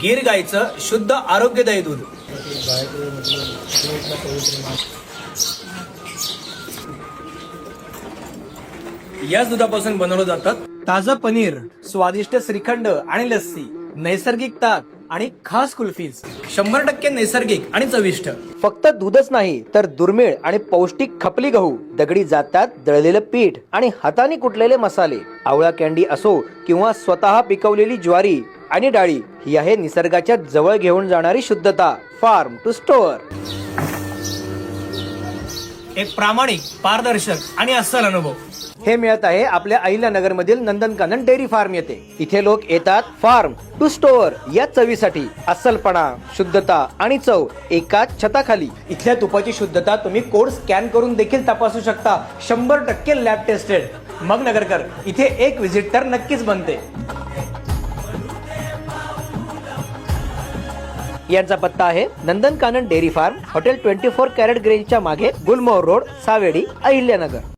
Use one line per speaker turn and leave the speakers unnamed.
गीर गाईचं शुद्ध आरोग्यदायी दूध. याच दुधापासून बनवलं जातात ताजं पनीर, स्वादिष्ट श्रीखंड आणि लस्सी, नैसर्गिक ताक आणि खास कुल्फीज. 100% नैसर्गिक आणि चविष्ट.
फक्त दूधच नाही तर दुर्मिळ आणि पौष्टिक खपली गहू, दगडी जातात दळलेलं पीठ आणि हाताने कुटलेले मसाले. आवळा कॅन्डी असो किंवा स्वतः पिकवलेली ज्वारी आणि डाळी, ही आहे निसर्गाच्या जवळ घेऊन जाणारी शुद्धता. Farm to store.
एक प्रामाणिक, पारदर्शक आणि अस्सल अनुभव.
हे मिळत आहे आपल्या अहिल्यानगर मधील नंदनकानन डेअरी फार्म येथे. इथे लोक येतात फार्म टू स्टोअर या चवीसाठी. अस्सलपणा, शुद्धता आणि चव एकाच छताखाली. इथल्या तुपाची शुद्धता तुम्ही कोड स्कॅन करून देखील तपासू शकता. 100% लॅब टेस्टेड. मग नगरकर, इथे एक व्हिजिट तर नक्कीच बनते. यांचा पत्ता आहे Nandankanan dairy farm, hotel 24 carat ग्रेंजच्या मागे, गुलमोहर रोड, सावेडी, अहिल्यानगर.